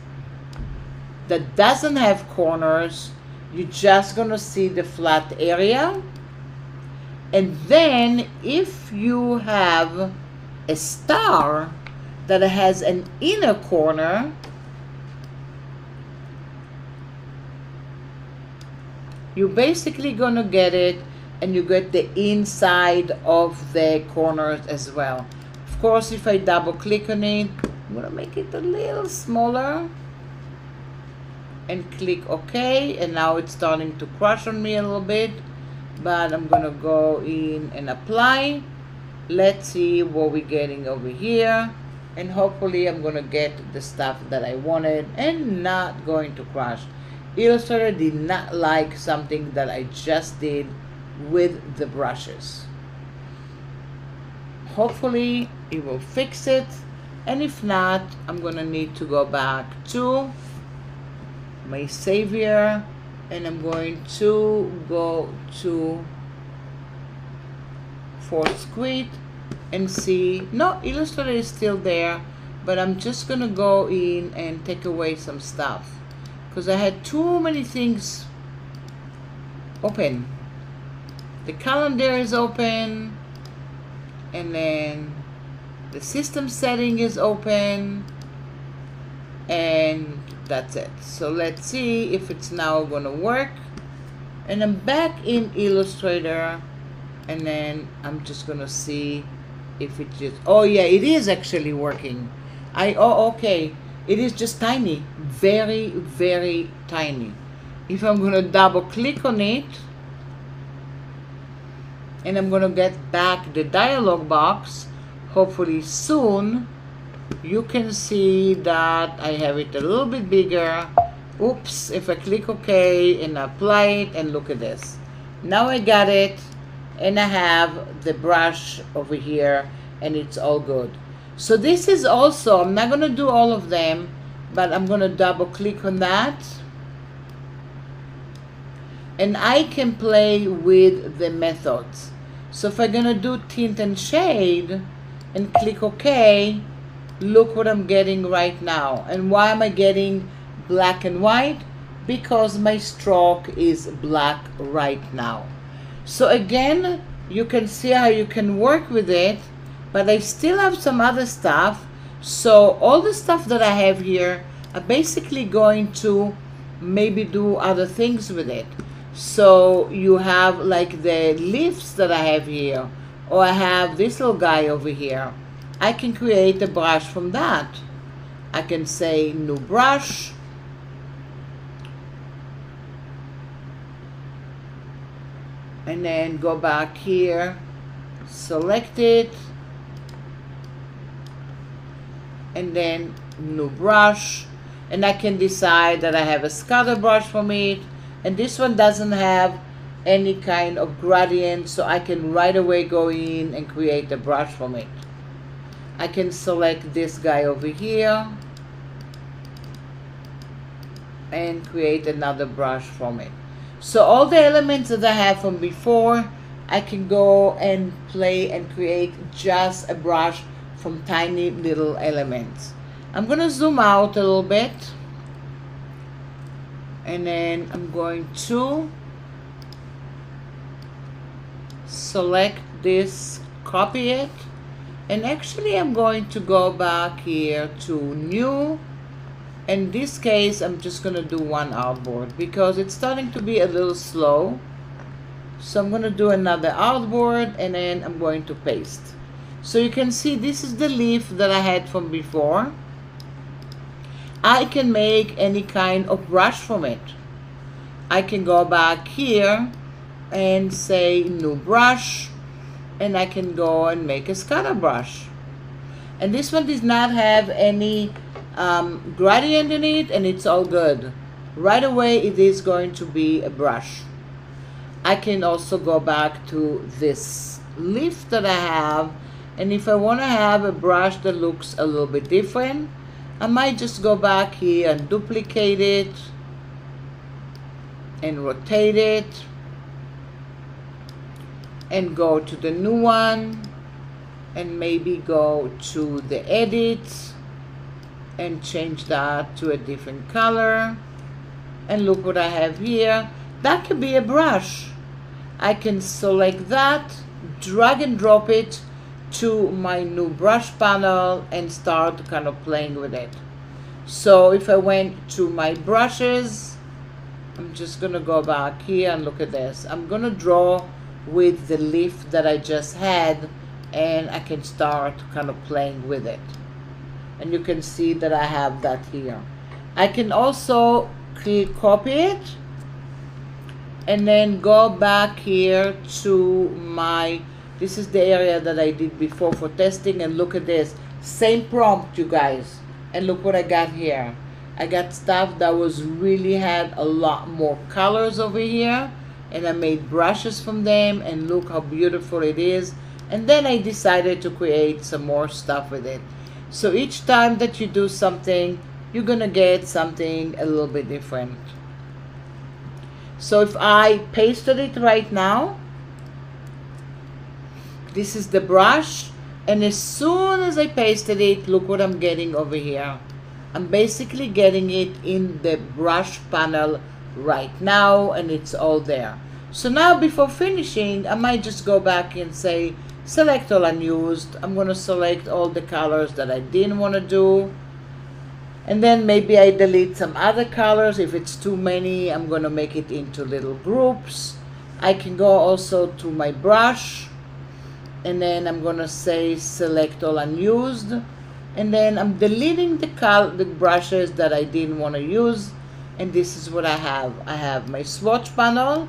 S2: that doesn't have corners, you're just going to see the flat area. And then if you have a star that has an inner corner, you're basically going to get it, and you get the inside of the corners as well. Of course, if I double click on it, I'm going to make it a little smaller and click OK, and now it's starting to crush on me a little bit, but I'm going to go in and apply. Let's see what we're getting over here, and hopefully I'm going to get the stuff that I wanted and not going to crush. Illustrator did not like something that I just did with the brushes. Hopefully it will fix it, and if not, I'm gonna need to go back to my savior, and I'm going to go to Foursquare and see. No, Illustrator is still there, but I'm just gonna go in and take away some stuff because I had too many things open. The calendar is open, and then the system setting is open, and that's it. So let's see if it's now gonna work. And I'm back in Illustrator, and then I'm just gonna see if it just, oh yeah, it is actually working. Oh okay, it is just tiny, very tiny. If I'm gonna double click on it, and I'm gonna get back the dialog box hopefully soon, you can see that I have it a little bit bigger. Oops, if I click OK and apply it, and look at this. Now I got it, and I have the brush over here, and it's all good. So this is also, I'm not gonna do all of them, but I'm gonna double click on that, and I can play with the methods. So if I'm gonna do tint and shade and click OK, look what I'm getting right now. And why am I getting black and white? Because my stroke is black right now. So again, you can see how you can work with it, but I still have some other stuff. So all the stuff that I have here, I'm basically going to maybe do other things with it. So you have like the leaves that I have here, or I have this little guy over here. I can create a brush from that. I can say new brush, and then go back here, select it, and then new brush, and I can decide that I have a scatter brush from it. And this one doesn't have any kind of gradient, so I can right away go in and create a brush from it. I can select this guy over here and create another brush from it. So all the elements that I have from before, I can go and play and create just a brush from tiny little elements. I'm gonna zoom out a little bit, and then I'm going to select this, copy it, and actually I'm going to go back here to new. In this case, I'm just gonna do one outboard because it's starting to be a little slow. So I'm gonna do another outboard, and then I'm going to paste. So you can see this is the leaf that I had from before. I can make any kind of brush from it. I can go back here and say new brush, and I can go and make a scatter brush. And this one does not have any gradient in it, and it's all good. Right away it is going to be a brush. I can also go back to this leaf that I have, and if I want to have a brush that looks a little bit different, I might just go back here and duplicate it and rotate it and go to the new one and maybe go to the edit and change that to a different color. And look what I have here. That could be a brush. I can select that, drag and drop it to my new brush panel and start kind of playing with it. So if I went to my brushes, I'm just gonna go back here and look at this. I'm gonna draw with the leaf that I just had, and I can start kind of playing with it. And you can see that I have that here. I can also copy it and then go back here to my, this is the area that I did before for testing, and look at this. Same prompt, you guys. And look what I got here. I got stuff that was really had a lot more colors over here, and I made brushes from them, and look how beautiful it is. And then I decided to create some more stuff with it. So each time that you do something, you're gonna get something a little bit different. So if I pasted it right now, this is the brush, and as soon as I pasted it, look what I'm getting over here. I'm basically getting it in the brush panel right now, and it's all there. So now before finishing, I might just go back and say select all unused. I'm going to select all the colors that I didn't want to do, and then maybe I delete some other colors. If it's too many, I'm going to make it into little groups. I can go also to my brush, and then I'm going to say select all unused, and then I'm deleting the brushes that I didn't want to use. And this is what I have. I have my swatch panel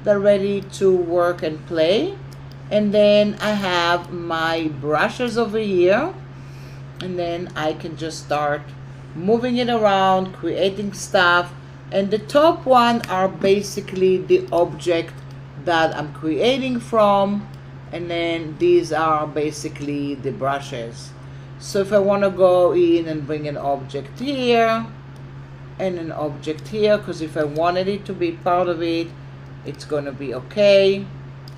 S2: that ready to work and play, and then I have my brushes over here, and then I can just start moving it around, creating stuff. And the top one are basically the object that I'm creating from, and then these are basically the brushes. So if I want to go in and bring an object here and an object here, because if I wanted it to be part of it, it's going to be okay.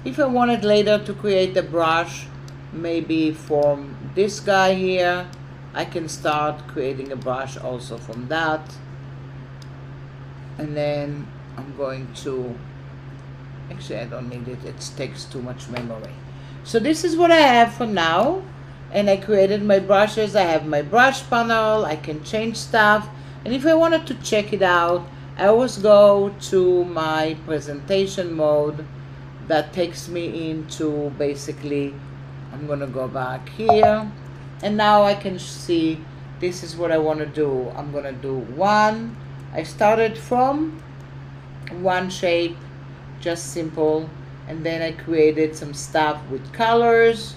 S2: If I wanted later to create a brush, maybe from this guy here, I can start creating a brush also from that. And then I'm going to, actually I don't need it, it takes too much memory. So this is what I have for now, and I created my brushes. I have my brush panel, I can change stuff, and if I wanted to check it out, I always go to my presentation mode. That takes me into basically, I'm gonna go back here, and now I can see this is what I want to do. I'm gonna do one. I started from one shape, just simple, and then I created some stuff with colors.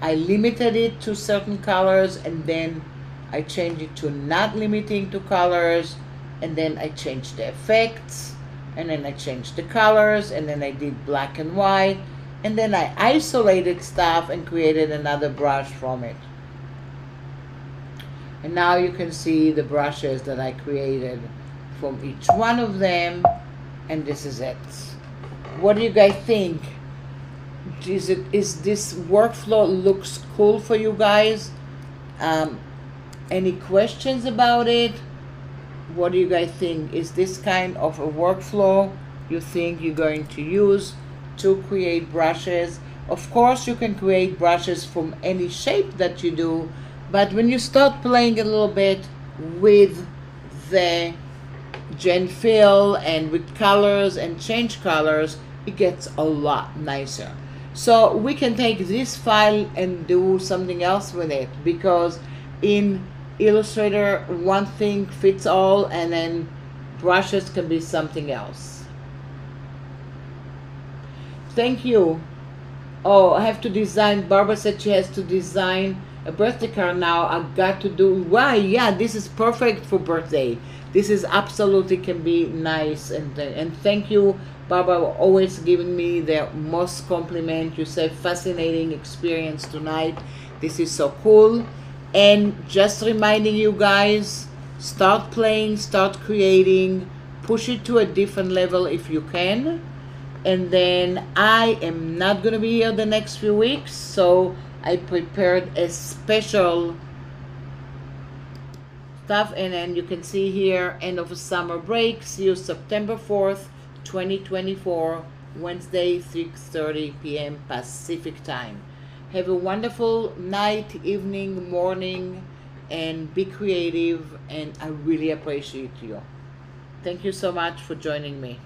S2: I limited it to certain colors, and then I changed it to not limiting to colors, and then I changed the effects, and then I changed the colors, and then I did black and white, and then I isolated stuff and created another brush from it. And now you can see the brushes that I created from each one of them, and this is it. What do you guys think? Is this workflow looks cool for you guys? Any questions about it? What do you guys think? Is this kind of a workflow you think you're going to use to create brushes? Of course, you can create brushes from any shape that you do, but when you start playing a little bit with the gen fill and with colors and change colors, it gets a lot nicer. So we can take this file and do something else with it, because in Illustrator one thing fits all, and then brushes can be something else. Thank you. Oh, I have to design. Barbara said she has to design a birthday card now. I got to do. Why? Yeah, this is perfect for birthday. This is absolutely can be nice, and thank you, Barbara, always giving me the most compliment. You say fascinating experience tonight. This is so cool. And just reminding you guys, start playing, start creating, push it to a different level if you can. And then I am not going to be here the next few weeks, so I prepared a special stuff. And then you can see here, end of a summer break. See you September 4th, 2024, Wednesday, 6:30 p.m. Pacific time. Have a wonderful night, evening, morning, and be creative. And I really appreciate you. Thank you so much for joining me.